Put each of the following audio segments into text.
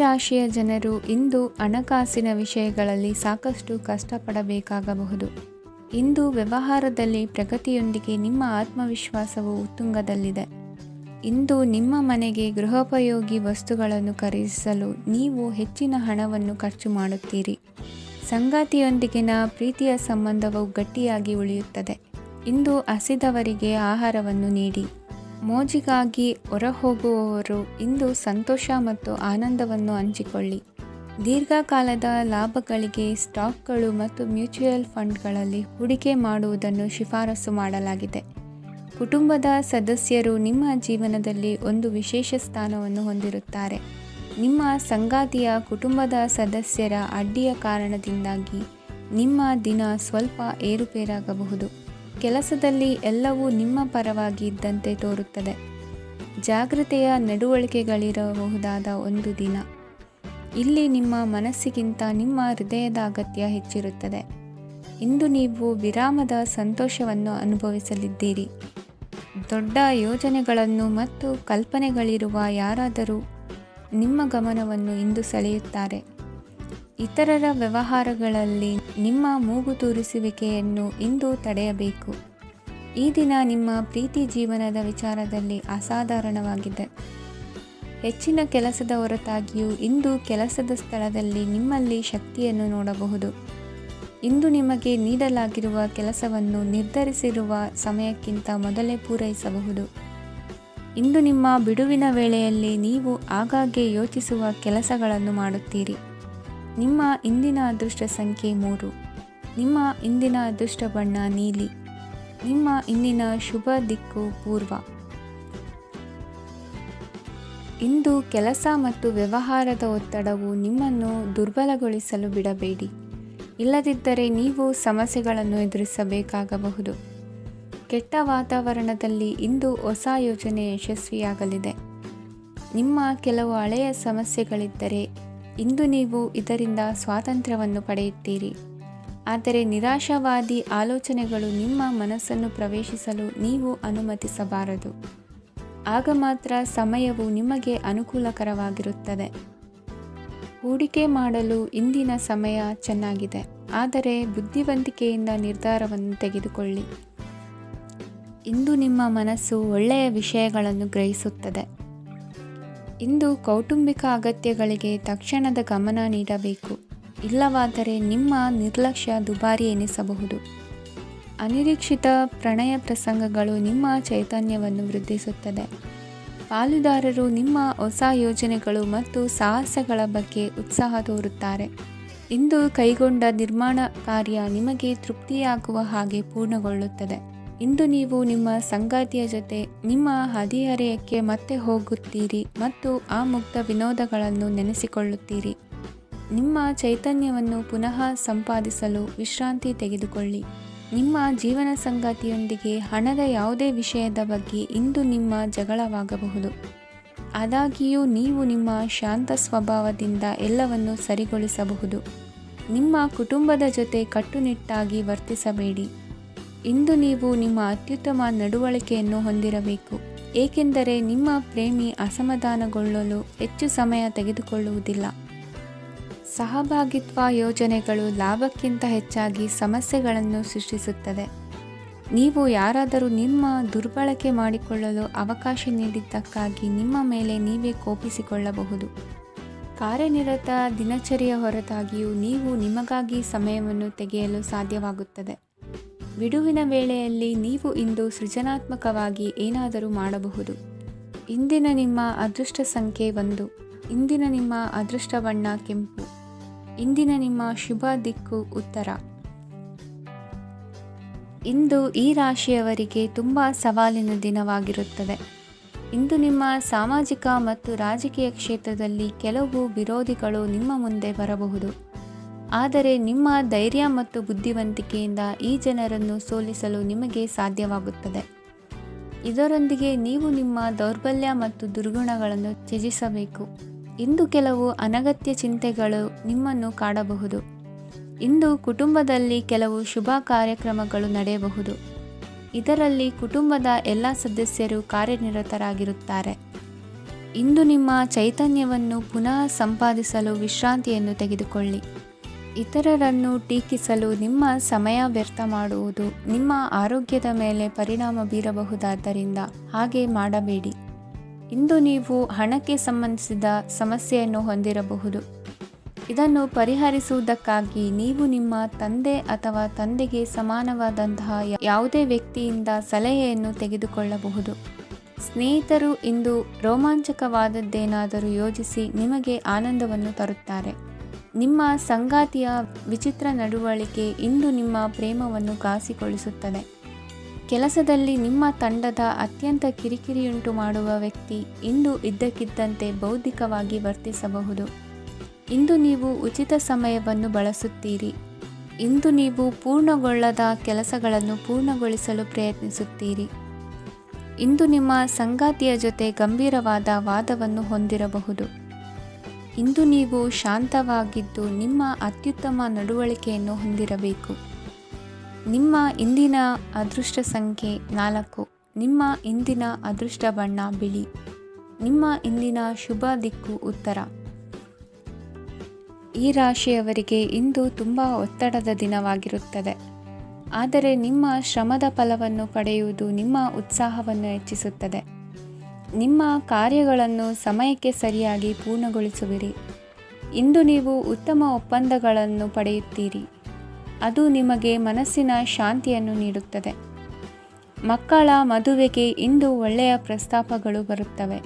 ರಾಶಿಯ ಜನರು ಇಂದು ಹಣಕಾಸಿನ ವಿಷಯಗಳಲ್ಲಿ ಸಾಕಷ್ಟು ಕಷ್ಟಪಡಬೇಕಾಗಬಹುದು. ಇಂದು ವ್ಯವಹಾರದಲ್ಲಿ ಪ್ರಗತಿಯೊಂದಿಗೆ ನಿಮ್ಮ ಆತ್ಮವಿಶ್ವಾಸವು ಉತ್ತುಂಗದಲ್ಲಿದೆ. ಇಂದು ನಿಮ್ಮ ಮನೆಗೆ ಗೃಹೋಪಯೋಗಿ ವಸ್ತುಗಳನ್ನು ಖರೀದಿಸಲು ನೀವು ಹೆಚ್ಚಿನ ಹಣವನ್ನು ಖರ್ಚು ಮಾಡುತ್ತೀರಿ. ಸಂಗಾತಿಯೊಂದಿಗಿನ ಪ್ರೀತಿಯ ಸಂಬಂಧವು ಗಟ್ಟಿಯಾಗಿ ಉಳಿಯುತ್ತದೆ. ಇಂದು ಹಸಿದವರಿಗೆ ಆಹಾರವನ್ನು ನೀಡಿ. ಮೋಜಿಗಾಗಿ ಹೊರಹೋಗುವವರು ಇಂದು ಸಂತೋಷ ಮತ್ತು ಆನಂದವನ್ನು ಹಂಚಿಕೊಳ್ಳಿ. ದೀರ್ಘಕಾಲದ ಲಾಭಗಳಿಗೆ ಸ್ಟಾಕ್ಗಳು ಮತ್ತು ಮ್ಯೂಚುವಲ್ ಫಂಡ್ಗಳಲ್ಲಿ ಹೂಡಿಕೆ ಮಾಡುವುದನ್ನು ಶಿಫಾರಸು ಮಾಡಲಾಗಿದೆ. ಕುಟುಂಬದ ಸದಸ್ಯರು ನಿಮ್ಮ ಜೀವನದಲ್ಲಿ ಒಂದು ವಿಶೇಷ ಸ್ಥಾನವನ್ನು ಹೊಂದಿರುತ್ತಾರೆ. ನಿಮ್ಮ ಸಂಗಾತಿಯ ಕುಟುಂಬದ ಸದಸ್ಯರ ಅಡ್ಡಿಯ ಕಾರಣದಿಂದಾಗಿ ನಿಮ್ಮ ದಿನ ಸ್ವಲ್ಪ ಏರುಪೇರಾಗಬಹುದು. ಕೆಲಸದಲ್ಲಿ ಎಲ್ಲವೂ ನಿಮ್ಮ ಪರವಾಗಿ ಇದ್ದಂತೆ ತೋರುತ್ತದೆ. ಜಾಗೃತೆಯ ನಡವಳಿಕೆಗಳಿರಬಹುದಾದ ಒಂದು ದಿನ. ಇಲ್ಲಿ ನಿಮ್ಮ ಮನಸ್ಸಿಗಿಂತ ನಿಮ್ಮ ಹೃದಯದ ಅಗತ್ಯ ಹೆಚ್ಚಿರುತ್ತದೆ. ಇಂದು ನೀವು ವಿರಾಮದ ಸಂತೋಷವನ್ನು ಅನುಭವಿಸಲಿದ್ದೀರಿ. ದೊಡ್ಡ ಯೋಜನೆಗಳನ್ನು ಮತ್ತು ಕಲ್ಪನೆಗಳಿರುವ ಯಾರಾದರೂ ನಿಮ್ಮ ಗಮನವನ್ನು ಇಂದು ಸೆಳೆಯುತ್ತಾರೆ. ಇತರರ ವ್ಯವಹಾರಗಳಲ್ಲಿ ನಿಮ್ಮ ಮೂಗು ತೂರಿಸುವಿಕೆಯನ್ನು ಇಂದು ತಡೆಯಬೇಕು. ಈ ದಿನ ನಿಮ್ಮ ಪ್ರೀತಿ ಜೀವನದ ವಿಚಾರದಲ್ಲಿ ಅಸಾಧಾರಣವಾಗಿದೆ. ಹೆಚ್ಚಿನ ಕೆಲಸದ ಹೊರತಾಗಿಯೂ ಇಂದು ಕೆಲಸದ ಸ್ಥಳದಲ್ಲಿ ನಿಮ್ಮಲ್ಲಿ ಶಕ್ತಿಯನ್ನು ನೋಡಬಹುದು. ಇಂದು ನಿಮಗೆ ನೀಡಲಾಗಿರುವ ಕೆಲಸವನ್ನು ನಿರ್ಧರಿಸಿರುವ ಸಮಯಕ್ಕಿಂತ ಮೊದಲೇ ಪೂರೈಸಬಹುದು. ಇಂದು ನಿಮ್ಮ ಬಿಡುವಿನ ವೇಳೆಯಲ್ಲಿ ನೀವು ಆಗಾಗ್ಗೆ ಯೋಚಿಸುವ ಕೆಲಸಗಳನ್ನು ಮಾಡುತ್ತೀರಿ. ನಿಮ್ಮ ಇಂದಿನ ಅದೃಷ್ಟ ಸಂಖ್ಯೆ 3. ನಿಮ್ಮ ಇಂದಿನ ಅದೃಷ್ಟ ಬಣ್ಣ ನೀಲಿ. ನಿಮ್ಮ ಇಂದಿನ ಶುಭ ದಿಕ್ಕು ಪೂರ್ವ. ಇಂದು ಕೆಲಸ ಮತ್ತು ವ್ಯವಹಾರದ ಒತ್ತಡವು ನಿಮ್ಮನ್ನು ದುರ್ಬಲಗೊಳಿಸಲು ಬಿಡಬೇಡಿ. ಇಲ್ಲದಿದ್ದರೆ ನೀವು ಸಮಸ್ಯೆಗಳನ್ನು ಎದುರಿಸಬೇಕಾಗಬಹುದು. ಕೆಟ್ಟ ವಾತಾವರಣದಲ್ಲಿ ಇಂದು ಹೊಸ ಯೋಜನೆ ಯಶಸ್ವಿಯಾಗಲಿದೆ. ನಿಮ್ಮ ಕೆಲವು ಹಳೆಯ ಸಮಸ್ಯೆಗಳಿದ್ದರೆ ಇಂದು ನೀವು ಇದರಿಂದ ಸ್ವಾತಂತ್ರ್ಯವನ್ನು ಪಡೆಯುತ್ತೀರಿ. ಆದರೆ ನಿರಾಶಾವಾದಿ ಆಲೋಚನೆಗಳು ನಿಮ್ಮ ಮನಸ್ಸನ್ನು ಪ್ರವೇಶಿಸಲು ನೀವು ಅನುಮತಿಸಬಾರದು. ಆಗ ಮಾತ್ರ ಸಮಯವು ನಿಮಗೆ ಅನುಕೂಲಕರವಾಗಿರುತ್ತದೆ. ಹೂಡಿಕೆ ಮಾಡಲು ಇಂದಿನ ಸಮಯ ಚೆನ್ನಾಗಿದೆ, ಆದರೆ ಬುದ್ಧಿವಂತಿಕೆಯಿಂದ ನಿರ್ಧಾರವನ್ನು ತೆಗೆದುಕೊಳ್ಳಿ. ಇಂದು ನಿಮ್ಮ ಮನಸ್ಸು ಒಳ್ಳೆಯ ವಿಷಯಗಳನ್ನು ಗ್ರಹಿಸುತ್ತದೆ. ಇಂದು ಕೌಟುಂಬಿಕ ಅಗತ್ಯಗಳಿಗೆ ತಕ್ಷಣದ ಗಮನ ನೀಡಬೇಕು. ಇಲ್ಲವಾದರೆ ನಿಮ್ಮ ನಿರ್ಲಕ್ಷ್ಯ ದುಬಾರಿ ಎನಿಸಬಹುದು. ಅನಿರೀಕ್ಷಿತ ಪ್ರಣಯ ಪ್ರಸಂಗಗಳು ನಿಮ್ಮ ಚೈತನ್ಯವನ್ನು ವೃದ್ಧಿಸುತ್ತದೆ. ಪಾಲುದಾರರು ನಿಮ್ಮ ಹೊಸ ಯೋಜನೆಗಳು ಮತ್ತು ಸಾಹಸಗಳ ಬಗ್ಗೆ ಉತ್ಸಾಹ ತೋರುತ್ತಾರೆ. ಇಂದು ಕೈಗೊಂಡ ನಿರ್ಮಾಣ ಕಾರ್ಯ ನಿಮಗೆ ತೃಪ್ತಿಯಾಗುವ ಹಾಗೆ ಪೂರ್ಣಗೊಳ್ಳುತ್ತದೆ. ಇಂದು ನೀವು ನಿಮ್ಮ ಸಂಗಾತಿಯ ಜೊತೆ ನಿಮ್ಮ ಹದಿಹರೆಯಕ್ಕೆ ಮತ್ತೆ ಹೋಗುತ್ತೀರಿ ಮತ್ತು ಆ ಮುಗ್ಧ ವಿನೋದಗಳನ್ನು ನೆನೆಸಿಕೊಳ್ಳುತ್ತೀರಿ. ನಿಮ್ಮ ಚೈತನ್ಯವನ್ನು ಪುನಃ ಸಂಪಾದಿಸಲು ವಿಶ್ರಾಂತಿ ತೆಗೆದುಕೊಳ್ಳಿ. ನಿಮ್ಮ ಜೀವನ ಸಂಗಾತಿಯೊಂದಿಗೆ ಹಣದ ಯಾವುದೇ ವಿಷಯದ ಬಗ್ಗೆ ಇಂದು ನಿಮ್ಮ ಜಗಳವಾಗಬಹುದು. ಆದಾಗ್ಯೂ ನೀವು ನಿಮ್ಮ ಶಾಂತ ಸ್ವಭಾವದಿಂದ ಎಲ್ಲವನ್ನು ಸರಿಗೊಳಿಸಬಹುದು. ನಿಮ್ಮ ಕುಟುಂಬದ ಜೊತೆ ಕಟ್ಟುನಿಟ್ಟಾಗಿ ವರ್ತಿಸಬೇಡಿ. ಇಂದು ನೀವು ನಿಮ್ಮ ಅತ್ಯುತ್ತಮ ನಡವಳಿಕೆಯನ್ನು ಹೊಂದಿರಬೇಕು, ಏಕೆಂದರೆ ನಿಮ್ಮ ಪ್ರೇಮಿ ಅಸಮಾಧಾನಗೊಳ್ಳಲು ಹೆಚ್ಚು ಸಮಯ ತೆಗೆದುಕೊಳ್ಳುವುದಿಲ್ಲ. ಸಹಭಾಗಿತ್ವ ಯೋಜನೆಗಳು ಲಾಭಕ್ಕಿಂತ ಹೆಚ್ಚಾಗಿ ಸಮಸ್ಯೆಗಳನ್ನು ಸೃಷ್ಟಿಸುತ್ತದೆ. ನೀವು ಯಾರಾದರೂ ನಿಮ್ಮ ದುರ್ಬಳಕೆ ಮಾಡಿಕೊಳ್ಳಲು ಅವಕಾಶ ನೀಡಿದ್ದಕ್ಕಾಗಿ ನಿಮ್ಮ ಮೇಲೆ ನೀವೇ ಕೋಪಿಸಿಕೊಳ್ಳಬಹುದು. ಕಾರ್ಯನಿರತ ದಿನಚರಿಯ ಹೊರತಾಗಿಯೂ ನೀವು ನಿಮಗಾಗಿ ಸಮಯವನ್ನು ತೆಗೆಯಲು ಸಾಧ್ಯವಾಗುತ್ತದೆ. ಬಿಡುವಿನ ವೇಳೆಯಲ್ಲಿ ನೀವು ಇಂದು ಸೃಜನಾತ್ಮಕವಾಗಿ ಏನಾದರೂ ಮಾಡಬಹುದು. ಇಂದಿನ ನಿಮ್ಮ ಅದೃಷ್ಟ ಸಂಖ್ಯೆ 1. ಇಂದಿನ ನಿಮ್ಮ ಅದೃಷ್ಟ ಬಣ್ಣ ಕೆಂಪು. ಇಂದಿನ ನಿಮ್ಮ ಶುಭ ದಿಕ್ಕು ಉತ್ತರ. ಇಂದು ಈ ರಾಶಿಯವರಿಗೆ ತುಂಬ ಸವಾಲಿನ ದಿನವಾಗಿರುತ್ತದೆ. ಇಂದು ನಿಮ್ಮ ಸಾಮಾಜಿಕ ಮತ್ತು ರಾಜಕೀಯ ಕ್ಷೇತ್ರದಲ್ಲಿ ಕೆಲವು ವಿರೋಧಿಗಳು ನಿಮ್ಮ ಮುಂದೆ ಬರಬಹುದು. ಆದರೆ ನಿಮ್ಮ ಧೈರ್ಯ ಮತ್ತು ಬುದ್ಧಿವಂತಿಕೆಯಿಂದ ಈ ಜನರನ್ನು ಸೋಲಿಸಲು ನಿಮಗೆ ಸಾಧ್ಯವಾಗುತ್ತದೆ. ಇದರೊಂದಿಗೆ ನೀವು ನಿಮ್ಮ ದೌರ್ಬಲ್ಯ ಮತ್ತು ದುರ್ಗುಣಗಳನ್ನು ತ್ಯಜಿಸಬೇಕು. ಇಂದು ಕೆಲವು ಅನಗತ್ಯ ಚಿಂತೆಗಳು ನಿಮ್ಮನ್ನು ಕಾಡಬಹುದು. ಇಂದು ಕುಟುಂಬದಲ್ಲಿ ಕೆಲವು ಶುಭ ಕಾರ್ಯಕ್ರಮಗಳು ನಡೆಯಬಹುದು. ಇದರಲ್ಲಿ ಕುಟುಂಬದ ಎಲ್ಲ ಸದಸ್ಯರು ಕಾರ್ಯನಿರತರಾಗಿರುತ್ತಾರೆ. ಇಂದು ನಿಮ್ಮ ಚೈತನ್ಯವನ್ನು ಪುನಃ ಸಂಪಾದಿಸಲು ವಿಶ್ರಾಂತಿಯನ್ನು ತೆಗೆದುಕೊಳ್ಳಿ. ಇತರರನ್ನು ಟೀಕಿಸಲು ನಿಮ್ಮ ಸಮಯ ವ್ಯರ್ಥ ಮಾಡುವುದು ನಿಮ್ಮ ಆರೋಗ್ಯದ ಮೇಲೆ ಪರಿಣಾಮ ಬೀರಬಹುದಾದ್ದರಿಂದ ಹಾಗೆ ಮಾಡಬೇಡಿ. ಇಂದು ನೀವು ಹಣಕ್ಕೆ ಸಂಬಂಧಿಸಿದ ಸಮಸ್ಯೆಯನ್ನು ಹೊಂದಿರಬಹುದು. ಇದನ್ನು ಪರಿಹರಿಸುವುದಕ್ಕಾಗಿ ನೀವು ನಿಮ್ಮ ತಂದೆ ಅಥವಾ ತಂದೆಗೆ ಸಮಾನವಾದಂತಹ ಯಾವುದೇ ವ್ಯಕ್ತಿಯಿಂದ ಸಲಹೆಯನ್ನು ತೆಗೆದುಕೊಳ್ಳಬಹುದು. ಸ್ನೇಹಿತರು ಇಂದು ರೋಮಾಂಚಕವಾದದ್ದೇನಾದರೂ ಯೋಜಿಸಿ ನಿಮಗೆ ಆನಂದವನ್ನು ತರುತ್ತಾರೆ. ನಿಮ್ಮ ಸಂಗಾತಿಯ ವಿಚಿತ್ರ ನಡವಳಿಕೆ ಇಂದು ನಿಮ್ಮ ಪ್ರೇಮವನ್ನು ಘಾಸಿಗೊಳಿಸುತ್ತದೆ. ಕೆಲಸದಲ್ಲಿ ನಿಮ್ಮ ತಂಡದ ಅತ್ಯಂತ ಕಿರಿಕಿರಿಯುಂಟು ಮಾಡುವ ವ್ಯಕ್ತಿ ಇಂದು ಇದ್ದಕ್ಕಿದ್ದಂತೆ ಬೌದ್ಧಿಕವಾಗಿ ವರ್ತಿಸಬಹುದು. ಇಂದು ನೀವು ಉಚಿತ ಸಮಯವನ್ನು ಬಳಸುತ್ತೀರಿ. ಇಂದು ನೀವು ಪೂರ್ಣಗೊಳ್ಳದ ಕೆಲಸಗಳನ್ನು ಪೂರ್ಣಗೊಳಿಸಲು ಪ್ರಯತ್ನಿಸುತ್ತೀರಿ. ಇಂದು ನಿಮ್ಮ ಸಂಗಾತಿಯ ಜೊತೆ ಗಂಭೀರವಾದ ವಾದವನ್ನು ಹೊಂದಿರಬಹುದು. ಇಂದು ನೀವು ಶಾಂತವಾಗಿದ್ದು ನಿಮ್ಮ ಅತ್ಯುತ್ತಮ ನಡವಳಿಕೆಯನ್ನು ಹೊಂದಿರಬೇಕು. ನಿಮ್ಮ ಇಂದಿನ ಅದೃಷ್ಟ ಸಂಖ್ಯೆ 4. ನಿಮ್ಮ ಇಂದಿನ ಅದೃಷ್ಟ ಬಣ್ಣ ಬಿಳಿ. ನಿಮ್ಮ ಇಂದಿನ ಶುಭ ದಿಕ್ಕು ಉತ್ತರ. ಈ ರಾಶಿಯವರಿಗೆ ಇಂದು ತುಂಬ ಒತ್ತಡದ ದಿನವಾಗಿರುತ್ತದೆ. ಆದರೆ ನಿಮ್ಮ ಶ್ರಮದ ಫಲವನ್ನು ಪಡೆಯುವುದು ನಿಮ್ಮ ಉತ್ಸಾಹವನ್ನು ಹೆಚ್ಚಿಸುತ್ತದೆ. ನಿಮ್ಮ ಕಾರ್ಯಗಳನ್ನು ಸಮಯಕ್ಕೆ ಸರಿಯಾಗಿ ಪೂರ್ಣಗೊಳಿಸುವಿರಿ. ಇಂದು ನೀವು ಉತ್ತಮ ಒಪ್ಪಂದಗಳನ್ನು ಪಡೆಯುತ್ತೀರಿ. ಅದು ನಿಮಗೆ ಮನಸ್ಸಿನ ಶಾಂತಿಯನ್ನು ನೀಡುತ್ತದೆ. ಮಕ್ಕಳ ಮದುವೆಗೆ ಇಂದು ಒಳ್ಳೆಯ ಪ್ರಸ್ತಾಪಗಳು ಬರುತ್ತವೆ.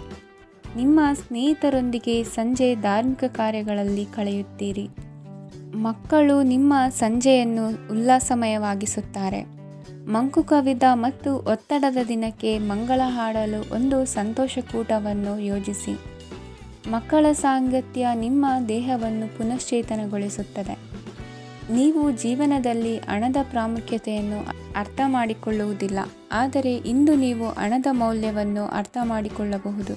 ನಿಮ್ಮ ಸ್ನೇಹಿತರೊಂದಿಗೆ ಸಂಜೆ ಧಾರ್ಮಿಕ ಕಾರ್ಯಗಳಲ್ಲಿ ಕಳೆಯುತ್ತೀರಿ. ಮಕ್ಕಳು ನಿಮ್ಮ ಸಂಜೆಯನ್ನು ಉಲ್ಲಾಸಮಯವಾಗಿಸುತ್ತಾರೆ. ಮಂಕು ಕವಿದ ಮತ್ತು ಒತ್ತಡದ ದಿನಕ್ಕೆ ಮಂಗಳ ಹಾಡಲು ಒಂದು ಸಂತೋಷಕೂಟವನ್ನು ಯೋಜಿಸಿ. ಮಕ್ಕಳ ಸಾಂಗತ್ಯ ನಿಮ್ಮ ದೇಹವನ್ನು ಪುನಶ್ಚೇತನಗೊಳಿಸುತ್ತದೆ. ನೀವು ಜೀವನದಲ್ಲಿ ಹಣದ ಪ್ರಾಮುಖ್ಯತೆಯನ್ನು ಅರ್ಥ ಮಾಡಿಕೊಳ್ಳುವುದಿಲ್ಲ, ಆದರೆ ಇಂದು ನೀವು ಹಣದ ಮೌಲ್ಯವನ್ನು ಅರ್ಥ ಮಾಡಿಕೊಳ್ಳಬಹುದು.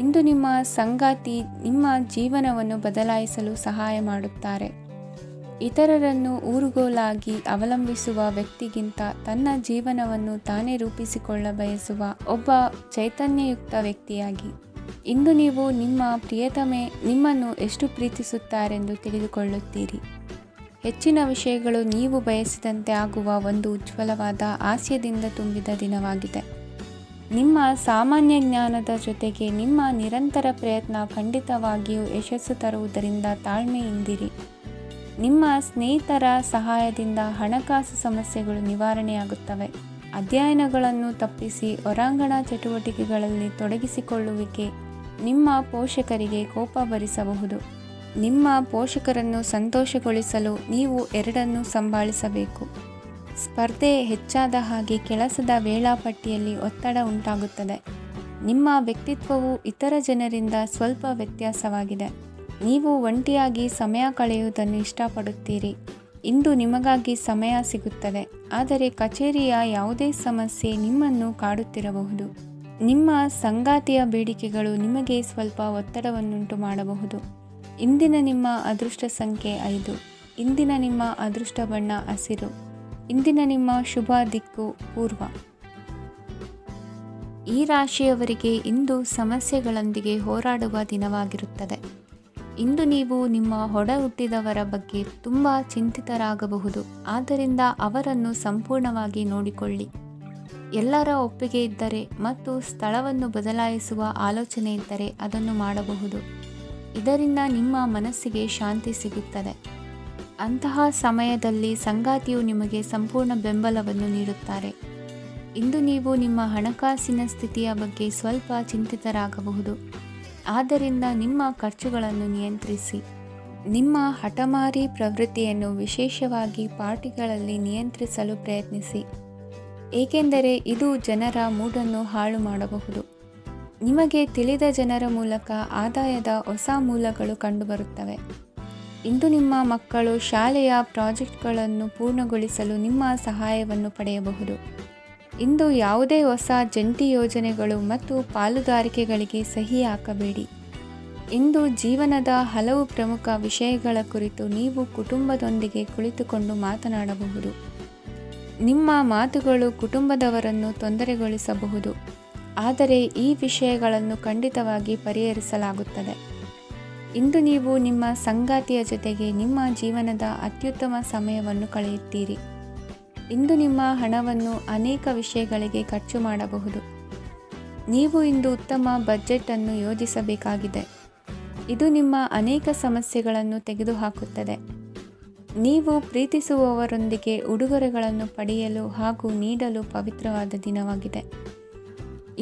ಇಂದು ನಿಮ್ಮ ಸಂಗಾತಿ ನಿಮ್ಮ ಜೀವನವನ್ನು ಬದಲಾಯಿಸಲು ಸಹಾಯ ಮಾಡುತ್ತಾರೆ. ಇತರರನ್ನು ಊರುಗೋಲಾಗಿ ಅವಲಂಬಿಸುವ ವ್ಯಕ್ತಿಗಿಂತ ತನ್ನ ಜೀವನವನ್ನು ತಾನೇ ರೂಪಿಸಿಕೊಳ್ಳ ಬಯಸುವ ಒಬ್ಬ ಚೈತನ್ಯಯುಕ್ತ ವ್ಯಕ್ತಿಯಾಗಿ. ಇಂದು ನೀವು ನಿಮ್ಮ ಪ್ರಿಯತಮೆ ನಿಮ್ಮನ್ನು ಎಷ್ಟು ಪ್ರೀತಿಸುತ್ತಾರೆಂದು ತಿಳಿದುಕೊಳ್ಳುತ್ತೀರಿ. ಹೆಚ್ಚಿನ ವಿಷಯಗಳು ನೀವು ಬಯಸಿದಂತೆ ಆಗುವ ಒಂದು ಉಜ್ವಲವಾದ ಹಾಸ್ಯದಿಂದ ತುಂಬಿದ ದಿನವಾಗಿದೆ. ನಿಮ್ಮ ಸಾಮಾನ್ಯ ಜ್ಞಾನದ ಜೊತೆಗೆ ನಿಮ್ಮ ನಿರಂತರ ಪ್ರಯತ್ನ ಖಂಡಿತವಾಗಿಯೂ ಯಶಸ್ಸು ತರುವುದರಿಂದ ತಾಳ್ಮೆಯಿಂದಿರಿ. ನಿಮ್ಮ ಸ್ನೇಹಿತರ ಸಹಾಯದಿಂದ ಹಣಕಾಸು ಸಮಸ್ಯೆಗಳು ನಿವಾರಣೆಯಾಗುತ್ತವೆ. ಅಧ್ಯಯನಗಳನ್ನು ತಪ್ಪಿಸಿ ಹೊರಾಂಗಣ ಚಟುವಟಿಕೆಗಳಲ್ಲಿ ತೊಡಗಿಸಿಕೊಳ್ಳುವಿಕೆ ನಿಮ್ಮ ಪೋಷಕರಿಗೆ ಕೋಪ ಭರಿಸಬಹುದು. ನಿಮ್ಮ ಪೋಷಕರನ್ನು ಸಂತೋಷಗೊಳಿಸಲು ನೀವು ಎರಡನ್ನೂ ಸಂಭಾಳಿಸಬೇಕು. ಸ್ಪರ್ಧೆ ಹೆಚ್ಚಾದ ಹಾಗೆ ಕೆಲಸದ ವೇಳಾಪಟ್ಟಿಯಲ್ಲಿ ಒತ್ತಡ ಉಂಟಾಗುತ್ತದೆ. ನಿಮ್ಮ ವ್ಯಕ್ತಿತ್ವವು ಇತರ ಜನರಿಂದ ಸ್ವಲ್ಪ ವ್ಯತ್ಯಾಸವಾಗಿದೆ. ನೀವು ಒಂಟಿಯಾಗಿ ಸಮಯ ಕಳೆಯುವುದನ್ನು ಇಷ್ಟಪಡುತ್ತೀರಿ. ಇಂದು ನಿಮಗಾಗಿ ಸಮಯ ಸಿಗುತ್ತದೆ, ಆದರೆ ಕಚೇರಿಯ ಯಾವುದೇ ಸಮಸ್ಯೆ ನಿಮ್ಮನ್ನು ಕಾಡುತ್ತಿರಬಹುದು. ನಿಮ್ಮ ಸಂಗಾತಿಯ ಬೇಡಿಕೆಗಳು ನಿಮಗೆ ಸ್ವಲ್ಪ ಒತ್ತಡವನ್ನುಂಟು ಮಾಡಬಹುದು. ಇಂದಿನ ನಿಮ್ಮ ಅದೃಷ್ಟ ಸಂಖ್ಯೆ 5. ಇಂದಿನ ನಿಮ್ಮ ಅದೃಷ್ಟ ಬಣ್ಣ ಹಸಿರು. ಇಂದಿನ ನಿಮ್ಮ ಶುಭ ದಿಕ್ಕು ಪೂರ್ವ. ಈ ರಾಶಿಯವರಿಗೆ ಇಂದು ಸಮಸ್ಯೆಗಳೊಂದಿಗೆ ಹೋರಾಡುವ ದಿನವಾಗಿರುತ್ತದೆ. ಇಂದು ನೀವು ನಿಮ್ಮ ಒಡ ಹುಟ್ಟಿದವರ ಬಗ್ಗೆ ತುಂಬ ಚಿಂತಿತರಾಗಬಹುದು. ಆದ್ದರಿಂದ ಅವರನ್ನು ಸಂಪೂರ್ಣವಾಗಿ ನೋಡಿಕೊಳ್ಳಿ. ಎಲ್ಲರ ಒಪ್ಪಿಗೆ ಇದ್ದರೆ ಮತ್ತು ಸ್ಥಳವನ್ನು ಬದಲಾಯಿಸುವ ಆಲೋಚನೆ ಇದ್ದರೆ ಅದನ್ನು ಮಾಡಬಹುದು. ಇದರಿಂದ ನಿಮ್ಮ ಮನಸ್ಸಿಗೆ ಶಾಂತಿ ಸಿಗುತ್ತದೆ. ಅಂತಹ ಸಮಯದಲ್ಲಿ ಸಂಗಾತಿಯು ನಿಮಗೆ ಸಂಪೂರ್ಣ ಬೆಂಬಲವನ್ನು ನೀಡುತ್ತಾರೆ. ಇಂದು ನೀವು ನಿಮ್ಮ ಹಣಕಾಸಿನ ಸ್ಥಿತಿಯ ಬಗ್ಗೆ ಸ್ವಲ್ಪ ಚಿಂತಿತರಾಗಬಹುದು. ಆದ್ದರಿಂದ ನಿಮ್ಮ ಖರ್ಚುಗಳನ್ನು ನಿಯಂತ್ರಿಸಿ. ನಿಮ್ಮ ಹಠಮಾರಿ ಪ್ರವೃತ್ತಿಯನ್ನು ವಿಶೇಷವಾಗಿ ಪಾರ್ಟಿಗಳಲ್ಲಿ ನಿಯಂತ್ರಿಸಲು ಪ್ರಯತ್ನಿಸಿ, ಏಕೆಂದರೆ ಇದು ಜನರ ಮೂಡನ್ನು ಹಾಳು ಮಾಡಬಹುದು. ನಿಮಗೆ ತಿಳಿದ ಜನರ ಮೂಲಕ ಆದಾಯದ ಹೊಸ ಮೂಲಗಳು ಕಂಡುಬರುತ್ತವೆ. ಇಂದು ನಿಮ್ಮ ಮಕ್ಕಳು ಶಾಲೆಯ ಪ್ರಾಜೆಕ್ಟ್ಗಳನ್ನು ಪೂರ್ಣಗೊಳಿಸಲು ನಿಮ್ಮ ಸಹಾಯವನ್ನು ಪಡೆಯಬಹುದು. ಇಂದು ಯಾವುದೇ ಹೊಸ ಜಂಟಿ ಯೋಜನೆಗಳು ಮತ್ತು ಪಾಲುದಾರಿಕೆಗಳಿಗೆ ಸಹಿ ಹಾಕಬೇಡಿ. ಇಂದು ಜೀವನದ ಹಲವು ಪ್ರಮುಖ ವಿಷಯಗಳ ಕುರಿತು ನೀವು ಕುಟುಂಬದೊಂದಿಗೆ ಕುಳಿತುಕೊಂಡು ಮಾತನಾಡಬಹುದು. ನಿಮ್ಮ ಮಾತುಗಳು ಕುಟುಂಬದವರನ್ನು ತೊಂದರೆಗೊಳಿಸಬಹುದು. ಆದರೆ ಈ ವಿಷಯಗಳನ್ನು ಖಂಡಿತವಾಗಿ ಪರಿಹರಿಸಲಾಗುತ್ತದೆ. ಇಂದು ನೀವು ನಿಮ್ಮ ಸಂಗಾತಿಯ ಜೊತೆಗೆ ನಿಮ್ಮ ಜೀವನದ ಅತ್ಯುತ್ತಮ ಸಮಯವನ್ನು ಕಳೆಯುತ್ತೀರಿ. ಇಂದು ನಿಮ್ಮ ಹಣವನ್ನು ಅನೇಕ ವಿಷಯಗಳಿಗೆ ಖರ್ಚು ಮಾಡಬಹುದು. ನೀವು ಇಂದು ಉತ್ತಮ ಬಜೆಟ್ ಅನ್ನು ಯೋಜಿಸಬೇಕಾಗಿದೆ. ಇದು ನಿಮ್ಮ ಅನೇಕ ಸಮಸ್ಯೆಗಳನ್ನು ತೆಗೆದುಹಾಕುತ್ತದೆ. ನೀವು ಪ್ರೀತಿಸುವವರೊಂದಿಗೆ ಉಡುಗೊರೆಗಳನ್ನು ಪಡೆಯಲು ಹಾಗೂ ನೀಡಲು ಪವಿತ್ರವಾದ ದಿನವಾಗಿದೆ.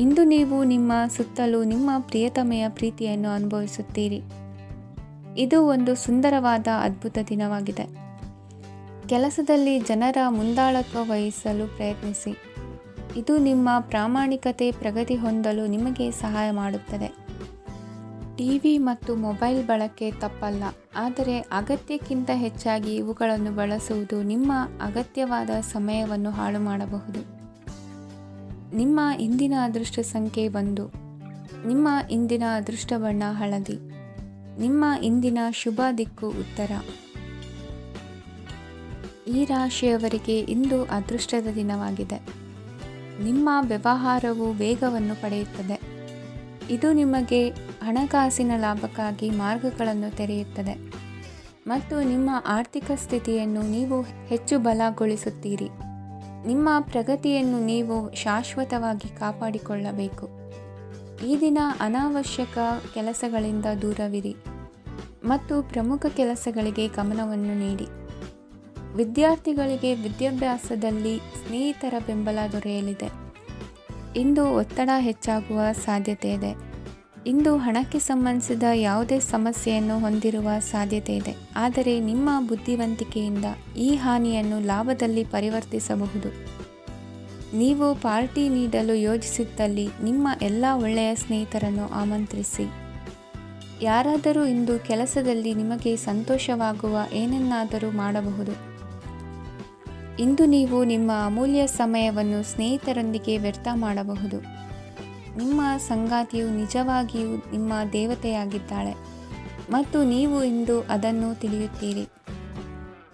ಇಂದು ನೀವು ನಿಮ್ಮ ಸುತ್ತಲೂ ನಿಮ್ಮ ಪ್ರಿಯತಮೆಯ ಪ್ರೀತಿಯನ್ನು ಅನುಭವಿಸುತ್ತೀರಿ. ಇದು ಒಂದು ಸುಂದರವಾದ ಅದ್ಭುತ ದಿನವಾಗಿದೆ. ಕೆಲಸದಲ್ಲಿ ಜನರ ಮುಂದಾಳತ್ವ ವಹಿಸಲು ಪ್ರಯತ್ನಿಸಿ. ಇದು ನಿಮ್ಮ ಪ್ರಾಮಾಣಿಕತೆ ಪ್ರಗತಿ ಹೊಂದಲು ನಿಮಗೆ ಸಹಾಯ ಮಾಡುತ್ತದೆ. ಟಿವಿ ಮತ್ತು ಮೊಬೈಲ್ ಬಳಕೆ ತಪ್ಪಲ್ಲ, ಆದರೆ ಅಗತ್ಯಕ್ಕಿಂತ ಹೆಚ್ಚಾಗಿ ಇವುಗಳನ್ನು ಬಳಸುವುದು ನಿಮ್ಮ ಅಗತ್ಯವಾದ ಸಮಯವನ್ನು ಹಾಳು ಮಾಡಬಹುದು. ನಿಮ್ಮ ಇಂದಿನ ಅದೃಷ್ಟ ಸಂಖ್ಯೆ 1. ನಿಮ್ಮ ಇಂದಿನ ಅದೃಷ್ಟ ಬಣ್ಣ ಹಳದಿ. ನಿಮ್ಮ ಇಂದಿನ ಶುಭ ದಿಕ್ಕು ಉತ್ತರ. ಈ ರಾಶಿಯವರಿಗೆ ಇಂದು ಅದೃಷ್ಟದ ದಿನವಾಗಿದೆ. ನಿಮ್ಮ ವ್ಯವಹಾರವು ವೇಗವನ್ನು ಪಡೆಯುತ್ತದೆ. ಇದು ನಿಮಗೆ ಹಣಕಾಸಿನ ಲಾಭಕ್ಕಾಗಿ ಮಾರ್ಗಗಳನ್ನು ತೆರೆಯುತ್ತದೆ ಮತ್ತು ನಿಮ್ಮ ಆರ್ಥಿಕ ಸ್ಥಿತಿಯನ್ನು ನೀವು ಹೆಚ್ಚು ಬಲಗೊಳಿಸುತ್ತೀರಿ. ನಿಮ್ಮ ಪ್ರಗತಿಯನ್ನು ನೀವು ಶಾಶ್ವತವಾಗಿ ಕಾಪಾಡಿಕೊಳ್ಳಬೇಕು. ಈ ದಿನ ಅನಾವಶ್ಯಕ ಕೆಲಸಗಳಿಂದ ದೂರವಿರಿ ಮತ್ತು ಪ್ರಮುಖ ಕೆಲಸಗಳಿಗೆ ಗಮನವನ್ನು ನೀಡಿ. ವಿದ್ಯಾರ್ಥಿಗಳಿಗೆ ವಿದ್ಯಾಭ್ಯಾಸದಲ್ಲಿ ಸ್ನೇಹಿತರ ಬೆಂಬಲ ದೊರೆಯಲಿದೆ. ಇಂದು ಒತ್ತಡ ಹೆಚ್ಚಾಗುವ ಸಾಧ್ಯತೆ ಇದೆ. ಇಂದು ಹಣಕ್ಕೆ ಸಂಬಂಧಿಸಿದ ಯಾವುದೇ ಸಮಸ್ಯೆಯನ್ನು ಹೊಂದಿರುವ ಸಾಧ್ಯತೆ ಇದೆ, ಆದರೆ ನಿಮ್ಮ ಬುದ್ಧಿವಂತಿಕೆಯಿಂದ ಈ ಹಾನಿಯನ್ನು ಲಾಭದಲ್ಲಿ ಪರಿವರ್ತಿಸಬಹುದು. ನೀವು ಪಾರ್ಟಿ ನೀಡಲು ಯೋಜಿಸಿದ್ದಲ್ಲಿ ನಿಮ್ಮ ಎಲ್ಲ ಒಳ್ಳೆಯ ಸ್ನೇಹಿತರನ್ನು ಆಮಂತ್ರಿಸಿ. ಯಾರಾದರೂ ಇಂದು ಕೆಲಸದಲ್ಲಿ ನಿಮಗೆ ಸಂತೋಷವಾಗುವ ಏನನ್ನಾದರೂ ಮಾಡಬಹುದು. ಇಂದು ನೀವು ನಿಮ್ಮ ಅಮೂಲ್ಯ ಸಮಯವನ್ನು ಸ್ನೇಹಿತರೊಂದಿಗೆ ವ್ಯರ್ಥ ಮಾಡಬಹುದು. ನಿಮ್ಮ ಸಂಗಾತಿಯು ನಿಜವಾಗಿಯೂ ನಿಮ್ಮ ದೇವತೆಯಾಗಿದ್ದಾಳೆ ಮತ್ತು ನೀವು ಇಂದು ಅದನ್ನು ತಿಳಿಯುತ್ತೀರಿ.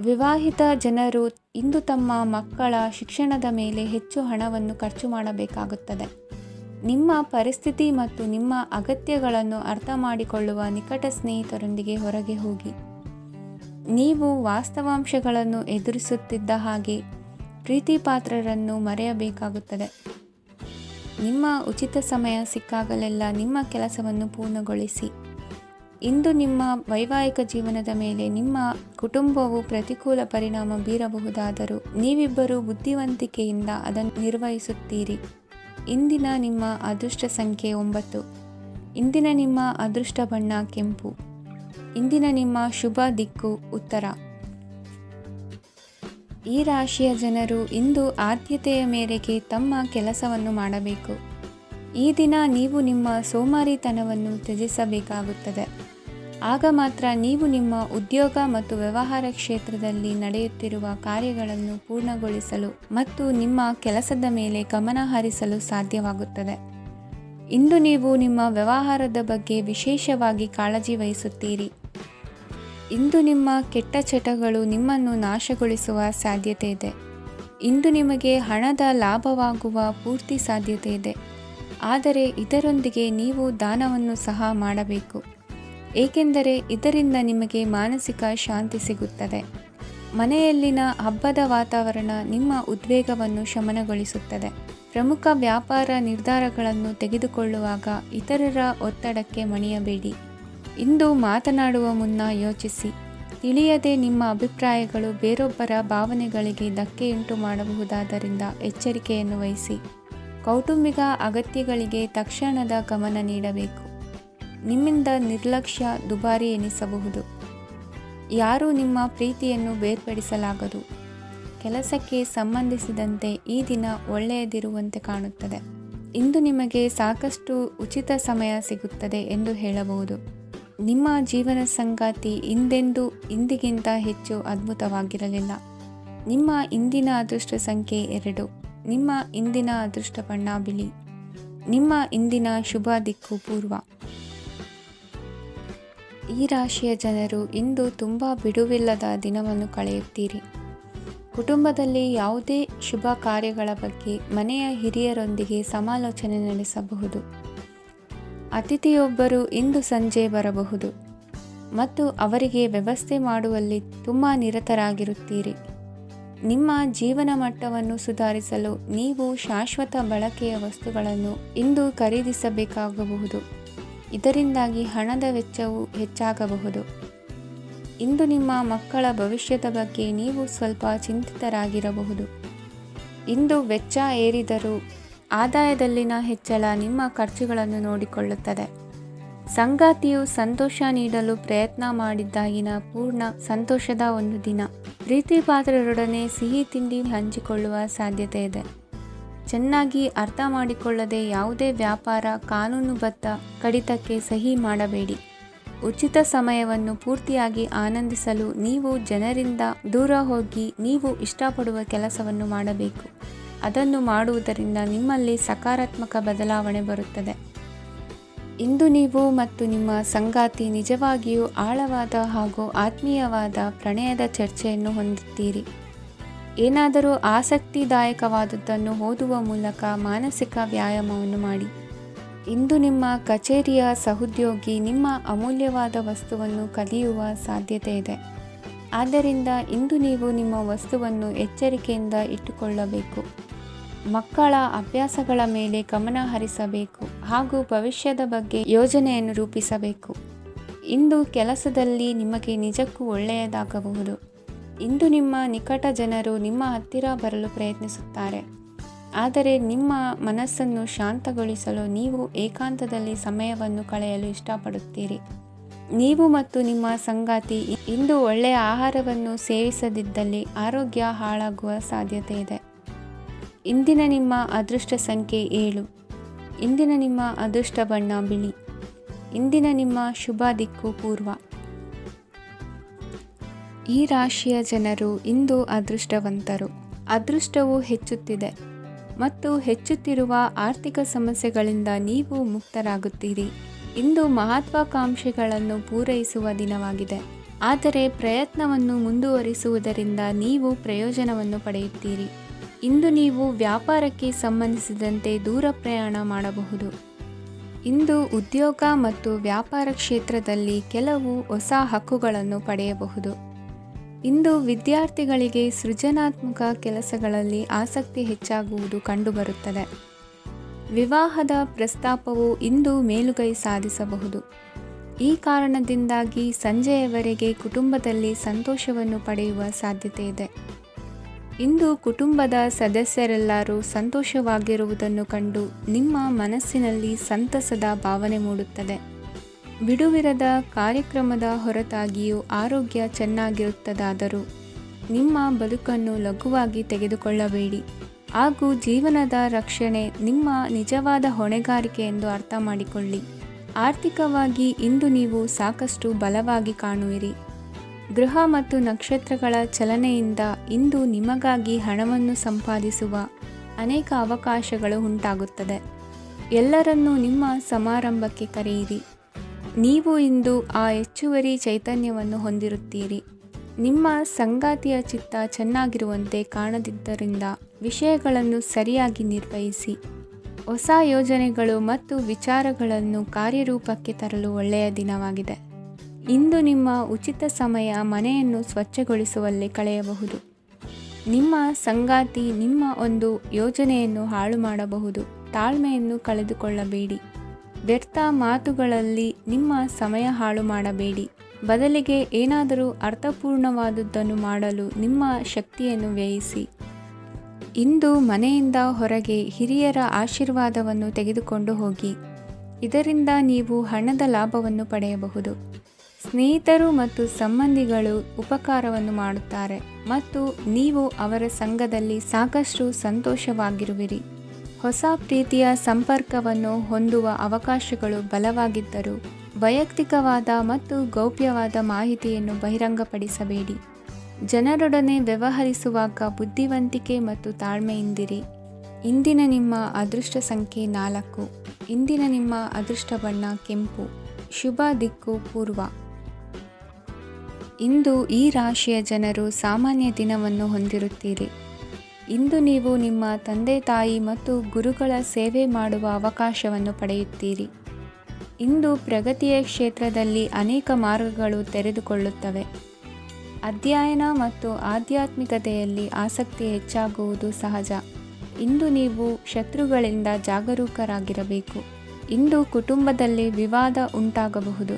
ವಿವಾಹಿತ ಜನರು ಇಂದು ತಮ್ಮ ಮಕ್ಕಳ ಶಿಕ್ಷಣದ ಮೇಲೆ ಹೆಚ್ಚು ಹಣವನ್ನು ಖರ್ಚು ಮಾಡಬೇಕಾಗುತ್ತದೆ. ನಿಮ್ಮ ಪರಿಸ್ಥಿತಿ ಮತ್ತು ನಿಮ್ಮ ಅಗತ್ಯಗಳನ್ನು ಅರ್ಥ ಮಾಡಿಕೊಳ್ಳುವ ನಿಕಟ ಸ್ನೇಹಿತರೊಂದಿಗೆ ಹೊರಗೆ ಹೋಗಿ. ನೀವು ವಾಸ್ತವಾಂಶಗಳನ್ನು ಎದುರಿಸುತ್ತಿದ್ದ ಹಾಗೆ ಪ್ರೀತಿಪಾತ್ರರನ್ನು ಮರೆಯಬೇಕಾಗುತ್ತದೆ. ನಿಮ್ಮ ಉಚಿತ ಸಮಯ ಸಿಕ್ಕಾಗಲೆಲ್ಲ ನಿಮ್ಮ ಕೆಲಸವನ್ನು ಪೂರ್ಣಗೊಳಿಸಿ. ಇಂದು ನಿಮ್ಮ ವೈವಾಹಿಕ ಜೀವನದ ಮೇಲೆ ನಿಮ್ಮ ಕುಟುಂಬವು ಪ್ರತಿಕೂಲ ಪರಿಣಾಮ ಬೀರಬಹುದಾದರೂ ನೀವಿಬ್ಬರು ಬುದ್ಧಿವಂತಿಕೆಯಿಂದ ಅದನ್ನು ನಿರ್ವಹಿಸುತ್ತೀರಿ. ಇಂದಿನ ನಿಮ್ಮ ಅದೃಷ್ಟ ಸಂಖ್ಯೆ 9. ಇಂದಿನ ನಿಮ್ಮ ಅದೃಷ್ಟ ಬಣ್ಣ ಕೆಂಪು. ಇಂದಿನ ನಿಮ್ಮ ಶುಭ ದಿಕ್ಕು ಉತ್ತರ. ಈ ರಾಶಿಯ ಜನರು ಇಂದು ಆದ್ಯತೆಯ ಮೇರೆಗೆ ತಮ್ಮ ಕೆಲಸವನ್ನು ಮಾಡಬೇಕು. ಈ ದಿನ ನೀವು ನಿಮ್ಮ ಸೋಮಾರಿತನವನ್ನು ತ್ಯಜಿಸಬೇಕಾಗುತ್ತದೆ. ಆಗ ಮಾತ್ರ ನೀವು ನಿಮ್ಮ ಉದ್ಯೋಗ ಮತ್ತು ವ್ಯವಹಾರ ಕ್ಷೇತ್ರದಲ್ಲಿ ನಡೆಯುತ್ತಿರುವ ಕಾರ್ಯಗಳನ್ನು ಪೂರ್ಣಗೊಳಿಸಲು ಮತ್ತು ನಿಮ್ಮ ಕೆಲಸದ ಮೇಲೆ ಗಮನ ಹರಿಸಲು ಸಾಧ್ಯವಾಗುತ್ತದೆ. ಇಂದು ನೀವು ನಿಮ್ಮ ವ್ಯವಹಾರದ ಬಗ್ಗೆ ವಿಶೇಷವಾಗಿ ಕಾಳಜಿ ವಹಿಸುತ್ತೀರಿ. ಇಂದು ನಿಮ್ಮ ಕೆಟ್ಟ ಚಟಗಳು ನಿಮ್ಮನ್ನು ನಾಶಗೊಳಿಸುವ ಸಾಧ್ಯತೆ ಇದೆ. ಇಂದು ನಿಮಗೆ ಹಣದ ಲಾಭವಾಗುವ ಪೂರ್ತಿ ಸಾಧ್ಯತೆ ಇದೆ, ಆದರೆ ಇದರೊಂದಿಗೆ ನೀವು ದಾನವನ್ನು ಸಹ ಮಾಡಬೇಕು, ಏಕೆಂದರೆ ಇದರಿಂದ ನಿಮಗೆ ಮಾನಸಿಕ ಶಾಂತಿ ಸಿಗುತ್ತದೆ. ಮನೆಯಲ್ಲಿನ ಹಬ್ಬದ ವಾತಾವರಣ ನಿಮ್ಮ ಉದ್ವೇಗವನ್ನು ಶಮನಗೊಳಿಸುತ್ತದೆ. ಪ್ರಮುಖ ವ್ಯಾಪಾರ ನಿರ್ಧಾರಗಳನ್ನು ತೆಗೆದುಕೊಳ್ಳುವಾಗ ಇತರರ ಒತ್ತಡಕ್ಕೆ ಮಣಿಯಬೇಡಿ. ಇಂದು ಮಾತನಾಡುವ ಮುನ್ನ ಯೋಚಿಸಿ. ತಿಳಿಯದೆ ನಿಮ್ಮ ಅಭಿಪ್ರಾಯಗಳು ಬೇರೊಬ್ಬರ ಭಾವನೆಗಳಿಗೆ ಧಕ್ಕೆಯುಂಟು ಮಾಡಬಹುದಾದ್ದರಿಂದ ಎಚ್ಚರಿಕೆಯನ್ನು ವಹಿಸಿ. ಕೌಟುಂಬಿಕ ಅಗತ್ಯಗಳಿಗೆ ತಕ್ಷಣದ ಗಮನ ನೀಡಬೇಕು. ನಿಮ್ಮಿಂದ ನಿರ್ಲಕ್ಷ್ಯ ದುಬಾರಿ ಎನಿಸಬಹುದು. ಯಾರೂ ನಿಮ್ಮ ಪ್ರೀತಿಯನ್ನು ಬೇರ್ಪಡಿಸಲಾಗದು. ಕೆಲಸಕ್ಕೆ ಸಂಬಂಧಿಸಿದಂತೆ ಈ ದಿನ ಒಳ್ಳೆಯದಿರುವಂತೆ ಕಾಣುತ್ತದೆ. ಇಂದು ನಿಮಗೆ ಸಾಕಷ್ಟು ಉಚಿತ ಸಮಯ ಸಿಗುತ್ತದೆ ಎಂದು ಹೇಳಬಹುದು. ನಿಮ್ಮ ಜೀವನ ಸಂಗಾತಿ ಇಂದೆಂದೂ ಇಂದಿಗಿಂತ ಹೆಚ್ಚು ಅದ್ಭುತವಾಗಿರಲಿಲ್ಲ. ನಿಮ್ಮ ಇಂದಿನ ಅದೃಷ್ಟ ಸಂಖ್ಯೆ 2. ನಿಮ್ಮ ಇಂದಿನ ಅದೃಷ್ಟ ಬಣ್ಣ ಬಿಳಿ. ನಿಮ್ಮ ಇಂದಿನ ಶುಭ ದಿಕ್ಕು ಪೂರ್ವ. ಈ ರಾಶಿಯ ಜನರು ಇಂದು ತುಂಬ ಬಿಡುವಿಲ್ಲದ ದಿನವನ್ನು ಕಳೆಯುತ್ತೀರಿ. ಕುಟುಂಬದಲ್ಲಿ ಯಾವುದೇ ಶುಭ ಕಾರ್ಯಗಳ ಬಗ್ಗೆ ಮನೆಯ ಹಿರಿಯರೊಂದಿಗೆ ಸಮಾಲೋಚನೆ ನಡೆಸಬಹುದು. ಅತಿಥಿಯೊಬ್ಬರು ಇಂದು ಸಂಜೆ ಬರಬಹುದು ಮತ್ತು ಅವರಿಗೆ ವ್ಯವಸ್ಥೆ ಮಾಡುವಲ್ಲಿ ತುಂಬ ನಿರತರಾಗಿರುತ್ತೀರಿ. ನಿಮ್ಮ ಜೀವನ ಮಟ್ಟವನ್ನು ಸುಧಾರಿಸಲು ನೀವು ಶಾಶ್ವತ ಬಳಕೆಯ ವಸ್ತುಗಳನ್ನು ಇಂದು ಖರೀದಿಸಬೇಕಾಗಬಹುದು. ಇದರಿಂದಾಗಿ ಹಣದ ವೆಚ್ಚವು ಹೆಚ್ಚಾಗಬಹುದು. ಇಂದು ನಿಮ್ಮ ಮಕ್ಕಳ ಭವಿಷ್ಯದ ಬಗ್ಗೆ ನೀವು ಸ್ವಲ್ಪ ಚಿಂತಿತರಾಗಿರಬಹುದು. ಇಂದು ವೆಚ್ಚ ಏರಿದರೂ ಆದಾಯದಲ್ಲಿನ ಹೆಚ್ಚಳ ನಿಮ್ಮ ಖರ್ಚುಗಳನ್ನು ನೋಡಿಕೊಳ್ಳುತ್ತದೆ. ಸಂಗಾತಿಯು ಸಂತೋಷ ನೀಡಲು ಪ್ರಯತ್ನ ಮಾಡಿದ್ದಾಗಿನ ಪೂರ್ಣ ಸಂತೋಷದ ಒಂದು ದಿನ. ಪ್ರೀತಿ ಪಾತ್ರರೊಡನೆ ಸಿಹಿ ತಿಂಡಿ ಹಂಚಿಕೊಳ್ಳುವ ಸಾಧ್ಯತೆ ಇದೆ. ಚೆನ್ನಾಗಿ ಅರ್ಥ ಮಾಡಿಕೊಳ್ಳದೆ ಯಾವುದೇ ವ್ಯಾಪಾರ ಕಾನೂನುಬದ್ಧ ಕಡಿತಕ್ಕೆ ಸಹಿ ಮಾಡಬೇಡಿ. ಉಚಿತ ಸಮಯವನ್ನು ಪೂರ್ತಿಯಾಗಿ ಆನಂದಿಸಲು ನೀವು ಜನರಿಂದ ದೂರ ಹೋಗಿ ನೀವು ಇಷ್ಟಪಡುವ ಕೆಲಸವನ್ನು ಮಾಡಬೇಕು. ಅದನ್ನು ಮಾಡುವುದರಿಂದ ನಿಮ್ಮಲ್ಲಿ ಸಕಾರಾತ್ಮಕ ಬದಲಾವಣೆ ಬರುತ್ತದೆ. ಇಂದು ನೀವು ಮತ್ತು ನಿಮ್ಮ ಸಂಗಾತಿ ನಿಜವಾಗಿಯೂ ಆಳವಾದ ಹಾಗೂ ಆತ್ಮೀಯವಾದ ಪ್ರಣಯದ ಚರ್ಚೆಯನ್ನು ಹೊಂದುತ್ತೀರಿ. ಏನಾದರೂ ಆಸಕ್ತಿದಾಯಕವಾದದ್ದನ್ನು ಓದುವ ಮೂಲಕ ಮಾನಸಿಕ ವ್ಯಾಯಾಮವನ್ನು ಮಾಡಿ. ಇಂದು ನಿಮ್ಮ ಕಚೇರಿಯ ಸಹೋದ್ಯೋಗಿ ನಿಮ್ಮ ಅಮೂಲ್ಯವಾದ ವಸ್ತುವನ್ನು ಕದಿಯುವ ಸಾಧ್ಯತೆ ಇದೆ. ಆದ್ದರಿಂದ ಇಂದು ನೀವು ನಿಮ್ಮ ವಸ್ತುವನ್ನು ಎಚ್ಚರಿಕೆಯಿಂದ ಇಟ್ಟುಕೊಳ್ಳಬೇಕು. ಮಕ್ಕಳ ಅಭ್ಯಾಸಗಳ ಮೇಲೆ ಗಮನ ಹರಿಸಬೇಕು ಹಾಗೂ ಭವಿಷ್ಯದ ಬಗ್ಗೆ ಯೋಜನೆಯನ್ನು ರೂಪಿಸಬೇಕು. ಇಂದು ಕೆಲಸದಲ್ಲಿ ನಿಮಗೆ ನಿಜಕ್ಕೂ ಒಳ್ಳೆಯದಾಗಬಹುದು. ಇಂದು ನಿಮ್ಮ ನಿಕಟ ಜನರು ನಿಮ್ಮ ಹತ್ತಿರ ಬರಲು ಪ್ರಯತ್ನಿಸುತ್ತಾರೆ. ಆದರೆ ನಿಮ್ಮ ಮನಸ್ಸನ್ನು ಶಾಂತಗೊಳಿಸಲು ನೀವು ಏಕಾಂತದಲ್ಲಿ ಸಮಯವನ್ನು ಕಳೆಯಲು ಇಷ್ಟಪಡುತ್ತೀರಿ. ನೀವು ಮತ್ತು ನಿಮ್ಮ ಸಂಗಾತಿ ಇಂದು ಒಳ್ಳೆಯ ಆಹಾರವನ್ನು ಸೇವಿಸದಿದ್ದಲ್ಲಿ ಆರೋಗ್ಯ ಹಾಳಾಗುವ ಸಾಧ್ಯತೆ ಇದೆ. ಇಂದಿನ ನಿಮ್ಮ ಅದೃಷ್ಟ ಸಂಖ್ಯೆ 7. ಇಂದಿನ ನಿಮ್ಮ ಅದೃಷ್ಟ ಬಣ್ಣ ಬಿಳಿ. ಇಂದಿನ ನಿಮ್ಮ ಶುಭ ದಿಕ್ಕು ಪೂರ್ವ. ಈ ರಾಶಿಯ ಜನರು ಇಂದು ಅದೃಷ್ಟವಂತರು. ಅದೃಷ್ಟವು ಹೆಚ್ಚುತ್ತಿದೆ ಮತ್ತು ಹೆಚ್ಚುತ್ತಿರುವ ಆರ್ಥಿಕ ಸಮಸ್ಯೆಗಳಿಂದ ನೀವು ಮುಕ್ತರಾಗುತ್ತೀರಿ. ಇಂದು ಮಹತ್ವಾಕಾಂಕ್ಷೆಗಳನ್ನು ಪೂರೈಸುವ ದಿನವಾಗಿದೆ. ಆದರೆ ಪ್ರಯತ್ನವನ್ನು ಮುಂದುವರಿಸುವುದರಿಂದ ನೀವು ಪ್ರಯೋಜನವನ್ನು ಪಡೆಯುತ್ತೀರಿ. ಇಂದು ನೀವು ವ್ಯಾಪಾರಕ್ಕೆ ಸಂಬಂಧಿಸಿದಂತೆ ದೂರ ಪ್ರಯಾಣ ಮಾಡಬಹುದು. ಇಂದು ಉದ್ಯೋಗ ಮತ್ತು ವ್ಯಾಪಾರ ಕ್ಷೇತ್ರದಲ್ಲಿ ಕೆಲವು ಹೊಸ ಹಕ್ಕುಗಳನ್ನು ಪಡೆಯಬಹುದು. ಇಂದು ವಿದ್ಯಾರ್ಥಿಗಳಿಗೆ ಸೃಜನಾತ್ಮಕ ಕೆಲಸಗಳಲ್ಲಿ ಆಸಕ್ತಿ ಹೆಚ್ಚಾಗುವುದು ಕಂಡುಬರುತ್ತದೆ. ವಿವಾಹದ ಪ್ರಸ್ತಾಪವು ಇಂದು ಮೇಲುಗೈ ಸಾಧಿಸಬಹುದು. ಈ ಕಾರಣದಿಂದಾಗಿ ಸಂಜೆಯವರೆಗೆ ಕುಟುಂಬದಲ್ಲಿ ಸಂತೋಷವನ್ನು ಪಡೆಯುವ ಸಾಧ್ಯತೆ ಇದೆ. ಇಂದು ಕುಟುಂಬದ ಸದಸ್ಯರೆಲ್ಲರೂ ಸಂತೋಷವಾಗಿರುವುದನ್ನು ಕಂಡು ನಿಮ್ಮ ಮನಸ್ಸಿನಲ್ಲಿ ಸಂತಸದ ಭಾವನೆ ಮೂಡುತ್ತದೆ. ಬಿಡುವಿರದ ಕಾರ್ಯಕ್ರಮದ ಹೊರತಾಗಿಯೂ ಆರೋಗ್ಯ ಚೆನ್ನಾಗಿರುತ್ತದಾದರೂ ನಿಮ್ಮ ಬದುಕನ್ನು ಲಘುವಾಗಿ ತೆಗೆದುಕೊಳ್ಳಬೇಡಿ ಹಾಗೂ ಜೀವನದ ರಕ್ಷಣೆ ನಿಮ್ಮ ನಿಜವಾದ ಹೊಣೆಗಾರಿಕೆ ಎಂದು ಅರ್ಥ ಮಾಡಿಕೊಳ್ಳಿ. ಆರ್ಥಿಕವಾಗಿ ಇಂದು ನೀವು ಸಾಕಷ್ಟು ಬಲವಾಗಿ ಕಾಣುವಿರಿ. ಗ್ರಹ ಮತ್ತು ನಕ್ಷತ್ರಗಳ ಚಲನೆಯಿಂದ ಇಂದು ನಿಮಗಾಗಿ ಹಣವನ್ನು ಸಂಪಾದಿಸುವ ಅನೇಕ ಅವಕಾಶಗಳು ಉಂಟಾಗುತ್ತದೆ. ಎಲ್ಲರನ್ನೂ ನಿಮ್ಮ ಸಮಾರಂಭಕ್ಕೆ ಕರೆಯಿರಿ. ನೀವು ಇಂದು ಆ ಹೆಚ್ಚುವರಿ ಚೈತನ್ಯವನ್ನು ಹೊಂದಿರುತ್ತೀರಿ. ನಿಮ್ಮ ಸಂಗಾತಿಯ ಚಿತ್ತ ಚೆನ್ನಾಗಿರುವಂತೆ ಕಾಣದಿದ್ದರಿಂದ ವಿಷಯಗಳನ್ನು ಸರಿಯಾಗಿ ನಿರ್ವಹಿಸಿ. ಹೊಸ ಯೋಜನೆಗಳು ಮತ್ತು ವಿಚಾರಗಳನ್ನು ಕಾರ್ಯರೂಪಕ್ಕೆ ತರಲು ಒಳ್ಳೆಯ ದಿನವಾಗಿದೆ. ಇಂದು ನಿಮ್ಮ ಉಚಿತ ಸಮಯ ಮನೆಯನ್ನು ಸ್ವಚ್ಛಗೊಳಿಸುವಲ್ಲಿ ಕಳೆಯಬಹುದು. ನಿಮ್ಮ ಸಂಗಾತಿ ನಿಮ್ಮ ಒಂದು ಯೋಜನೆಯನ್ನು ಹಾಳು ಮಾಡಬಹುದು. ತಾಳ್ಮೆಯನ್ನು ಕಳೆದುಕೊಳ್ಳಬೇಡಿ. ವ್ಯರ್ಥ ಮಾತುಗಳಲ್ಲಿ ನಿಮ್ಮ ಸಮಯ ಹಾಳು ಮಾಡಬೇಡಿ. ಬದಲಿಗೆ ಏನಾದರೂ ಅರ್ಥಪೂರ್ಣವಾದುದನ್ನು ಮಾಡಲು ನಿಮ್ಮ ಶಕ್ತಿಯನ್ನು ವ್ಯಯಿಸಿ. ಇಂದು ಮನೆಯಿಂದ ಹೊರಗೆ ಹಿರಿಯರ ಆಶೀರ್ವಾದವನ್ನು ತೆಗೆದುಕೊಂಡು ಹೋಗಿ. ಇದರಿಂದ ನೀವು ಹಣದ ಲಾಭವನ್ನು ಪಡೆಯಬಹುದು. ಸ್ನೇಹಿತರು ಮತ್ತು ಸಂಬಂಧಿಗಳು ಉಪಕಾರವನ್ನು ಮಾಡುತ್ತಾರೆ ಮತ್ತು ನೀವು ಅವರ ಸಂಘದಲ್ಲಿ ಸಾಕಷ್ಟು ಸಂತೋಷವಾಗಿರುವಿರಿ. ಹೊಸ ಪ್ರೀತಿಯ ಸಂಪರ್ಕವನ್ನು ಹೊಂದುವ ಅವಕಾಶಗಳು ಬಲವಾಗಿದ್ದರೂ ವೈಯಕ್ತಿಕವಾದ ಮತ್ತು ಗೌಪ್ಯವಾದ ಮಾಹಿತಿಯನ್ನು ಬಹಿರಂಗಪಡಿಸಬೇಡಿ. ಜನರೊಡನೆ ವ್ಯವಹರಿಸುವಾಗ ಬುದ್ಧಿವಂತಿಕೆ ಮತ್ತು ತಾಳ್ಮೆಯಿಂದಿರಿ. ಇಂದಿನ ನಿಮ್ಮ ಅದೃಷ್ಟ ಸಂಖ್ಯೆ 4. ಇಂದಿನ ನಿಮ್ಮ ಅದೃಷ್ಟ ಬಣ್ಣ ಕೆಂಪು. ಶುಭ ದಿಕ್ಕು ಪೂರ್ವ. ಇಂದು ಈ ರಾಶಿಯ ಜನರು ಸಾಮಾನ್ಯ ದಿನವನ್ನು ಹೊಂದಿರುತ್ತೀರಿ. ಇಂದು ನೀವು ನಿಮ್ಮ ತಂದೆ ತಾಯಿ ಮತ್ತು ಗುರುಗಳ ಸೇವೆ ಮಾಡುವ ಅವಕಾಶವನ್ನು ಪಡೆಯುತ್ತೀರಿ. ಇಂದು ಪ್ರಗತಿಯ ಕ್ಷೇತ್ರದಲ್ಲಿ ಅನೇಕ ಮಾರ್ಗಗಳು ತೆರೆದುಕೊಳ್ಳುತ್ತವೆ. ಅಧ್ಯಯನ ಮತ್ತು ಆಧ್ಯಾತ್ಮಿಕತೆಯಲ್ಲಿ ಆಸಕ್ತಿ ಹೆಚ್ಚಾಗುವುದು ಸಹಜ. ಇಂದು ನೀವು ಶತ್ರುಗಳಿಂದ ಜಾಗರೂಕರಾಗಿರಬೇಕು. ಇಂದು ಕುಟುಂಬದಲ್ಲಿ ವಿವಾದ ಉಂಟಾಗಬಹುದು,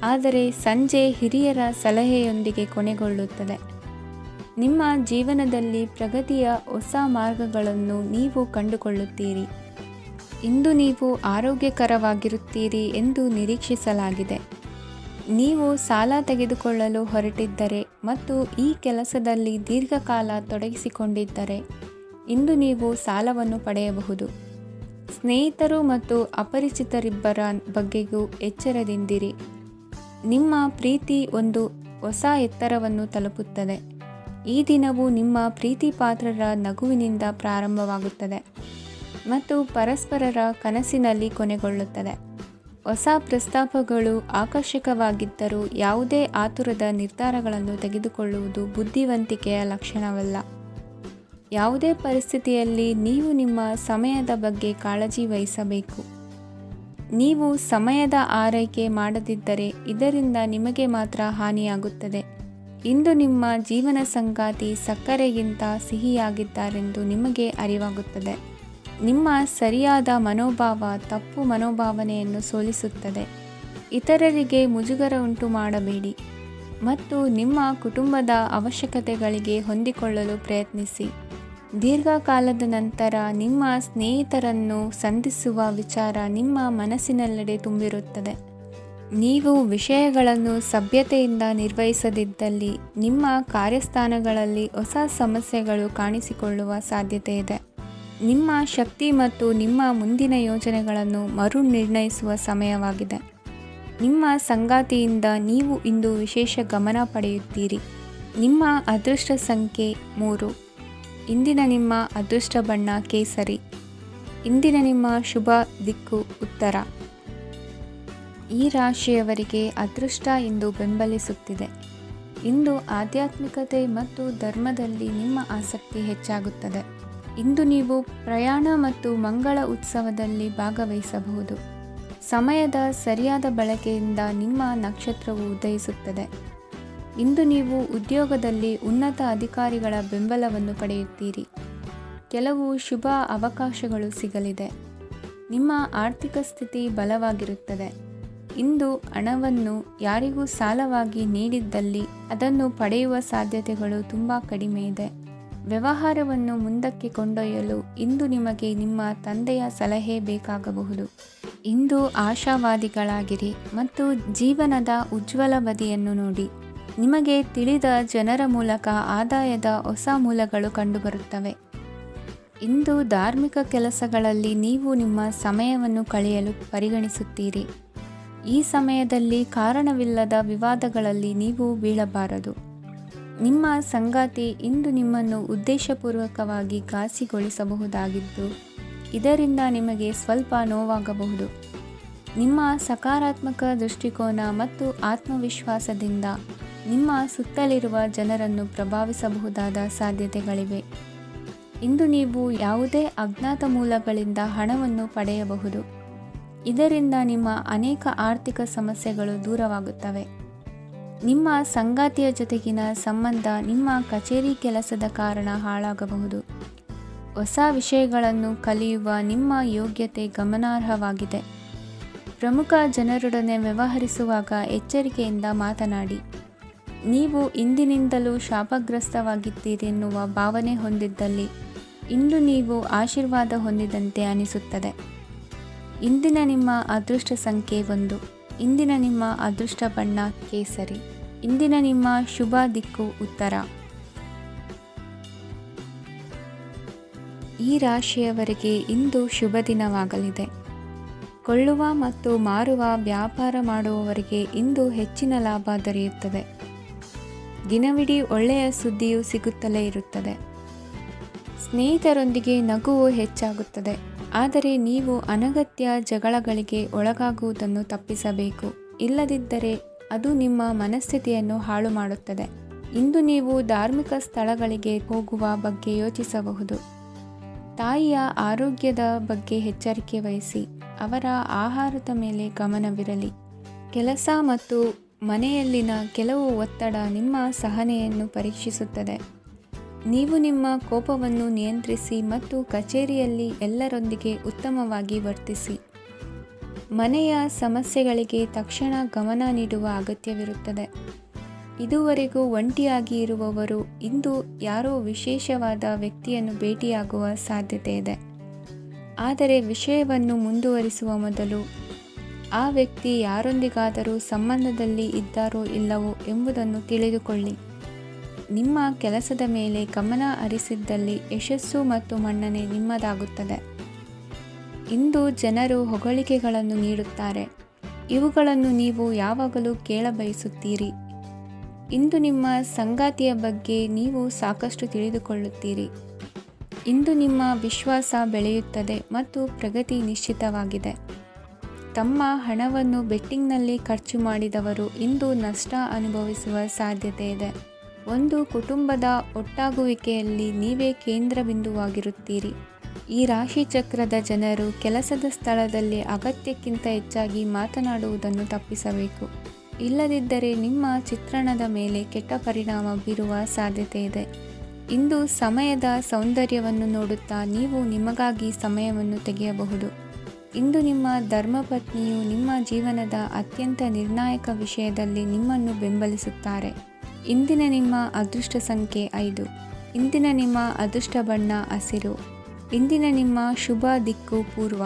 ಆದರೆ ಸಂಜೆ ಹಿರಿಯರ ಸಲಹೆಯೊಂದಿಗೆ ಕೊನೆಗೊಳ್ಳುತ್ತದೆ. ನಿಮ್ಮ ಜೀವನದಲ್ಲಿ ಪ್ರಗತಿಯ ಹೊಸ ಮಾರ್ಗಗಳನ್ನು ನೀವು ಕಂಡುಕೊಳ್ಳುತ್ತೀರಿ. ಇಂದು ನೀವು ಆರೋಗ್ಯಕರವಾಗಿರುತ್ತೀರಿ ಎಂದು ನಿರೀಕ್ಷಿಸಲಾಗಿದೆ. ನೀವು ಸಾಲ ತೆಗೆದುಕೊಳ್ಳಲು ಹೊರಟಿದ್ದರೆ ಮತ್ತು ಈ ಕೆಲಸದಲ್ಲಿ ದೀರ್ಘಕಾಲ ತೊಡಗಿಸಿಕೊಂಡಿದ್ದರೆ ಇಂದು ನೀವು ಸಾಲವನ್ನು ಪಡೆಯಬಹುದು. ಸ್ನೇಹಿತರು ಮತ್ತು ಅಪರಿಚಿತರಿಬ್ಬರ ಬಗ್ಗೆಯೂ ಎಚ್ಚರದಿಂದಿರಿ. ನಿಮ್ಮ ಪ್ರೀತಿ ಒಂದು ಹೊಸ ಎತ್ತರವನ್ನು ತಲುಪುತ್ತದೆ. ಈ ದಿನವು ನಿಮ್ಮ ಪ್ರೀತಿ ಪಾತ್ರರ ನಗುವಿನಿಂದ ಪ್ರಾರಂಭವಾಗುತ್ತದೆ ಮತ್ತು ಪರಸ್ಪರರ ಕನಸಿನಲ್ಲಿ ಕೊನೆಗೊಳ್ಳುತ್ತದೆ. ಹೊಸ ಪ್ರಸ್ತಾಪಗಳು ಆಕರ್ಷಕವಾಗಿದ್ದರೂ ಯಾವುದೇ ಆತುರದ ನಿರ್ಧಾರಗಳನ್ನು ತೆಗೆದುಕೊಳ್ಳುವುದು ಬುದ್ಧಿವಂತಿಕೆಯ ಲಕ್ಷಣವಲ್ಲ. ಯಾವುದೇ ಪರಿಸ್ಥಿತಿಯಲ್ಲಿ ನೀವು ನಿಮ್ಮ ಸಮಯದ ಬಗ್ಗೆ ಕಾಳಜಿ ವಹಿಸಬೇಕು. ನೀವು ಸಮಯದ ಆರೈಕೆ ಮಾಡದಿದ್ದರೆ ಇದರಿಂದ ನಿಮಗೆ ಮಾತ್ರ ಹಾನಿಯಾಗುತ್ತದೆ. ಇಂದು ನಿಮ್ಮ ಜೀವನ ಸಂಗಾತಿ ಸಕ್ಕರೆಗಿಂತ ಸಿಹಿಯಾಗಿದ್ದಾರೆಂದು ನಿಮಗೆ ಅರಿವಾಗುತ್ತದೆ. ನಿಮ್ಮ ಸರಿಯಾದ ಮನೋಭಾವ ತಪ್ಪು ಮನೋಭಾವನೆಯನ್ನು ಸೋಲಿಸುತ್ತದೆ. ಇತರರಿಗೆ ಮುಜುಗರ ಉಂಟು ಮಾಡಬೇಡಿ ಮತ್ತು ನಿಮ್ಮ ಕುಟುಂಬದ ಅವಶ್ಯಕತೆಗಳಿಗೆ ಹೊಂದಿಕೊಳ್ಳಲು ಪ್ರಯತ್ನಿಸಿ. ದೀರ್ಘಕಾಲದ ನಂತರ ನಿಮ್ಮ ಸ್ನೇಹಿತರನ್ನು ಸಂಧಿಸುವ ವಿಚಾರ ನಿಮ್ಮ ಮನಸ್ಸಿನೆಲ್ಲೆಡೆ ತುಂಬಿರುತ್ತದೆ. ನೀವು ವಿಷಯಗಳನ್ನು ಸಭ್ಯತೆಯಿಂದ ನಿರ್ವಹಿಸದಿದ್ದಲ್ಲಿ ನಿಮ್ಮ ಕಾರ್ಯಸ್ಥಾನಗಳಲ್ಲಿ ಹೊಸ ಸಮಸ್ಯೆಗಳು ಕಾಣಿಸಿಕೊಳ್ಳುವ ಸಾಧ್ಯತೆ ಇದೆ. ನಿಮ್ಮ ಶಕ್ತಿ ಮತ್ತು ನಿಮ್ಮ ಮುಂದಿನ ಯೋಜನೆಗಳನ್ನು ಮರು ನಿರ್ಣಯಿಸುವ ಸಮಯವಾಗಿದೆ. ನಿಮ್ಮ ಸಂಗಾತಿಯಿಂದ ನೀವು ಇಂದು ವಿಶೇಷ ಗಮನ ಪಡೆಯುತ್ತೀರಿ. ನಿಮ್ಮ ಅದೃಷ್ಟ ಸಂಖ್ಯೆ 3. ಇಂದಿನ ನಿಮ್ಮ ಅದೃಷ್ಟ ಬಣ್ಣ ಕೇಸರಿ. ಇಂದಿನ ನಿಮ್ಮ ಶುಭ ದಿಕ್ಕು ಉತ್ತರ. ಈ ರಾಶಿಯವರಿಗೆ ಅದೃಷ್ಟ ಇಂದು ಬೆಂಬಲಿಸುತ್ತಿದೆ. ಇಂದು ಆಧ್ಯಾತ್ಮಿಕತೆ ಮತ್ತು ಧರ್ಮದಲ್ಲಿ ನಿಮ್ಮ ಆಸಕ್ತಿ ಹೆಚ್ಚಾಗುತ್ತದೆ. ಇಂದು ನೀವು ಪ್ರಯಾಣ ಮತ್ತು ಮಂಗಳ ಉತ್ಸವದಲ್ಲಿ ಭಾಗವಹಿಸಬಹುದು. ಸಮಯದ ಸರಿಯಾದ ಬಳಕೆಯಿಂದ ನಿಮ್ಮ ನಕ್ಷತ್ರವು ಉದಯಿಸುತ್ತದೆ. ಇಂದು ನೀವು ಉದ್ಯೋಗದಲ್ಲಿ ಉನ್ನತ ಅಧಿಕಾರಿಗಳ ಬೆಂಬಲವನ್ನು ಪಡೆಯುತ್ತೀರಿ. ಕೆಲವು ಶುಭ ಅವಕಾಶಗಳು ಸಿಗಲಿದೆ. ನಿಮ್ಮ ಆರ್ಥಿಕ ಸ್ಥಿತಿ ಬಲವಾಗಿರುತ್ತದೆ. ಇಂದು ಹಣವನ್ನು ಯಾರಿಗೂ ಸಾಲವಾಗಿ ನೀಡಿದ್ದಲ್ಲಿ ಅದನ್ನು ಪಡೆಯುವ ಸಾಧ್ಯತೆಗಳು ತುಂಬ ಕಡಿಮೆ ಇದೆ. ವ್ಯವಹಾರವನ್ನು ಮುಂದಕ್ಕೆ ಕೊಂಡೊಯ್ಯಲು ಇಂದು ನಿಮಗೆ ನಿಮ್ಮ ತಂದೆಯ ಸಲಹೆ ಬೇಕಾಗಬಹುದು. ಇಂದು ಆಶಾವಾದಿಗಳಾಗಿರಿ ಮತ್ತು ಜೀವನದ ಉಜ್ವಲ ಬದಿಯನ್ನು ನೋಡಿ. ನಿಮಗೆ ತಿಳಿದ ಜನರ ಮೂಲಕ ಆದಾಯದ ಹೊಸ ಮೂಲಗಳು ಕಂಡುಬರುತ್ತವೆ. ಇಂದು ಧಾರ್ಮಿಕ ಕೆಲಸಗಳಲ್ಲಿ ನೀವು ನಿಮ್ಮ ಸಮಯವನ್ನು ಕಳೆಯಲು ಪರಿಗಣಿಸುತ್ತೀರಿ. ಈ ಸಮಯದಲ್ಲಿ ಕಾರಣವಿಲ್ಲದ ವಿವಾದಗಳಲ್ಲಿ ನೀವು ಬೀಳಬಾರದು. ನಿಮ್ಮ ಸಂಗಾತಿ ಇಂದು ನಿಮ್ಮನ್ನು ಉದ್ದೇಶಪೂರ್ವಕವಾಗಿ ಘಾಸಿಗೊಳಿಸಬಹುದಾಗಿದ್ದು ಇದರಿಂದ ನಿಮಗೆ ಸ್ವಲ್ಪ ನೋವಾಗಬಹುದು. ನಿಮ್ಮ ಸಕಾರಾತ್ಮಕ ದೃಷ್ಟಿಕೋನ ಮತ್ತು ಆತ್ಮವಿಶ್ವಾಸದಿಂದ ನಿಮ್ಮ ಸುತ್ತಲಿರುವ ಜನರನ್ನು ಪ್ರಭಾವಿಸಬಹುದಾದ ಸಾಧ್ಯತೆಗಳಿವೆ. ಇಂದು ನೀವು ಯಾವುದೇ ಅಜ್ಞಾತ ಮೂಲಗಳಿಂದ ಹಣವನ್ನು ಪಡೆಯಬಹುದು. ಇದರಿಂದ ನಿಮ್ಮ ಅನೇಕ ಆರ್ಥಿಕ ಸಮಸ್ಯೆಗಳು ದೂರವಾಗುತ್ತವೆ. ನಿಮ್ಮ ಸಂಗಾತಿಯ ಜೊತೆಗಿನ ಸಂಬಂಧ ನಿಮ್ಮ ಕಚೇರಿ ಕೆಲಸದ ಕಾರಣ ಹಾಳಾಗಬಹುದು. ಹೊಸ ವಿಷಯಗಳನ್ನು ಕಲಿಯುವ ನಿಮ್ಮ ಯೋಗ್ಯತೆ ಗಮನಾರ್ಹವಾಗಿದೆ. ಪ್ರಮುಖ ಜನರೊಡನೆ ವ್ಯವಹರಿಸುವಾಗ ಎಚ್ಚರಿಕೆಯಿಂದ ಮಾತನಾಡಿ. ನೀವು ಇಂದಿನಿಂದಲೂ ಶಾಪಗ್ರಸ್ತವಾಗಿದ್ದೀರೆನ್ನುವ ಭಾವನೆ ಹೊಂದಿದ್ದಲ್ಲಿ ಇಂದು ನೀವು ಆಶೀರ್ವಾದ ಹೊಂದಿದಂತೆ ಅನಿಸುತ್ತದೆ. ಇಂದಿನ ನಿಮ್ಮ ಅದೃಷ್ಟ ಸಂಖ್ಯೆ 1. ಇಂದಿನ ನಿಮ್ಮ ಅದೃಷ್ಟ ಬಣ್ಣ ಕೇಸರಿ. ಇಂದಿನ ನಿಮ್ಮ ಶುಭ ದಿಕ್ಕು ಉತ್ತರ. ಈ ರಾಶಿಯವರಿಗೆ ಇಂದು ಶುಭ ದಿನವಾಗಲಿದೆ. ಕೊಳ್ಳುವ ಮತ್ತು ಮಾರುವ ವ್ಯಾಪಾರ ಮಾಡುವವರಿಗೆ ಇಂದು ಹೆಚ್ಚಿನ ಲಾಭ ದೊರೆಯುತ್ತದೆ. ದಿನವಿಡೀ ಒಳ್ಳೆಯ ಸುದ್ದಿಯು ಸಿಗುತ್ತಲೇ ಇರುತ್ತದೆ. ಸ್ನೇಹಿತರೊಂದಿಗೆ ನಗುವು ಹೆಚ್ಚಾಗುತ್ತದೆ. ಆದರೆ ನೀವು ಅನಗತ್ಯ ಜಗಳಗಳಿಗೆ ಒಳಗಾಗುವುದನ್ನು ತಪ್ಪಿಸಬೇಕು. ಇಲ್ಲದಿದ್ದರೆ ಅದು ನಿಮ್ಮ ಮನಸ್ಥಿತಿಯನ್ನು ಹಾಳು ಮಾಡುತ್ತದೆ. ಇಂದು ನೀವು ಧಾರ್ಮಿಕ ಸ್ಥಳಗಳಿಗೆ ಹೋಗುವ ಬಗ್ಗೆ ಯೋಚಿಸಬಹುದು. ತಾಯಿಯ ಆರೋಗ್ಯದ ಬಗ್ಗೆ ಎಚ್ಚರಿಕೆ ವಹಿಸಿ. ಅವರ ಆಹಾರದ ಮೇಲೆ ಗಮನವಿರಲಿ. ಕೆಲಸ ಮತ್ತು ಮನೆಯಲ್ಲಿನ ಕೆಲವು ಒತ್ತಡ ನಿಮ್ಮ ಸಹನೆಯನ್ನು ಪರೀಕ್ಷಿಸುತ್ತದೆ. ನೀವು ನಿಮ್ಮ ಕೋಪವನ್ನು ನಿಯಂತ್ರಿಸಿ ಮತ್ತು ಕಚೇರಿಯಲ್ಲಿ ಎಲ್ಲರೊಂದಿಗೆ ಉತ್ತಮವಾಗಿ ವರ್ತಿಸಿ. ಮನೆಯ ಸಮಸ್ಯೆಗಳಿಗೆ ತಕ್ಷಣ ಗಮನ ನೀಡುವ ಅಗತ್ಯವಿರುತ್ತದೆ. ಇದುವರೆಗೂ ಒಂಟಿಯಾಗಿ ಇರುವವರು ಇಂದು ಯಾರೋ ವಿಶೇಷವಾದ ವ್ಯಕ್ತಿಯನ್ನು ಭೇಟಿಯಾಗುವ ಸಾಧ್ಯತೆ ಇದೆ. ಆದರೆ ವಿಷಯವನ್ನು ಮುಂದುವರಿಸುವ ಮೊದಲು ಆ ವ್ಯಕ್ತಿ ಯಾರೊಂದಿಗಾದರೂ ಸಂಬಂಧದಲ್ಲಿ ಇದ್ದಾರೋ ಇಲ್ಲವೋ ಎಂಬುದನ್ನು ತಿಳಿದುಕೊಳ್ಳಿ. ನಿಮ್ಮ ಕೆಲಸದ ಮೇಲೆ ಗಮನ ಹರಿಸಿದ್ದಲ್ಲಿ ಯಶಸ್ಸು ಮತ್ತು ಮನ್ನಣೆ ನಿಮ್ಮದಾಗುತ್ತದೆ. ಇಂದು ಜನರು ಹೊಗಳಿಕೆಗಳನ್ನು ನೀಡುತ್ತಾರೆ. ಇವುಗಳನ್ನು ನೀವು ಯಾವಾಗಲೂ ಕೇಳಬಯಸುತ್ತೀರಿ. ಇಂದು ನಿಮ್ಮ ಸಂಗಾತಿಯ ಬಗ್ಗೆ ನೀವು ಸಾಕಷ್ಟು ತಿಳಿದುಕೊಳ್ಳುತ್ತೀರಿ. ಇಂದು ನಿಮ್ಮ ವಿಶ್ವಾಸ ಬೆಳೆಯುತ್ತದೆ ಮತ್ತು ಪ್ರಗತಿ ನಿಶ್ಚಿತವಾಗಿದೆ. ತಮ್ಮ ಹಣವನ್ನು ಬೆಟ್ಟಿಂಗ್ನಲ್ಲಿ ಖರ್ಚು ಮಾಡಿದವರು ಇಂದು ನಷ್ಟ ಅನುಭವಿಸುವ ಸಾಧ್ಯತೆ ಇದೆ. ಒಂದು ಕುಟುಂಬದ ಒಟ್ಟಾಗುವಿಕೆಯಲ್ಲಿ ನೀವೇ ಕೇಂದ್ರಬಿಂದುವಾಗಿರುತ್ತೀರಿ. ಈ ರಾಶಿ ಚಕ್ರದ ಜನರು ಕೆಲಸದ ಸ್ಥಳದಲ್ಲಿ ಅಗತ್ಯಕ್ಕಿಂತ ಹೆಚ್ಚಾಗಿ ಮಾತನಾಡುವುದನ್ನು ತಪ್ಪಿಸಬೇಕು. ಇಲ್ಲದಿದ್ದರೆ ನಿಮ್ಮ ಚಿತ್ರಣದ ಮೇಲೆ ಕೆಟ್ಟ ಪರಿಣಾಮ ಬೀರುವ ಸಾಧ್ಯತೆ ಇದೆ. ಇಂದು ಸಮಯದ ಸೌಂದರ್ಯವನ್ನು ನೋಡುತ್ತಾ ನೀವು ನಿಮಗಾಗಿ ಸಮಯವನ್ನು ತೆಗೆಯಬಹುದು. ಇಂದು ನಿಮ್ಮ ಧರ್ಮಪತ್ನಿಯು ನಿಮ್ಮ ಜೀವನದ ಅತ್ಯಂತ ನಿರ್ಣಾಯಕ ವಿಷಯದಲ್ಲಿ ನಿಮ್ಮನ್ನು ಬೆಂಬಲಿಸುತ್ತಾರೆ. ಇಂದಿನ ನಿಮ್ಮ ಅದೃಷ್ಟ ಸಂಖ್ಯೆ 5. ಇಂದಿನ ನಿಮ್ಮ ಅದೃಷ್ಟ ಬಣ್ಣ ಹಸಿರು. ಇಂದಿನ ನಿಮ್ಮ ಶುಭ ದಿಕ್ಕು ಪೂರ್ವ.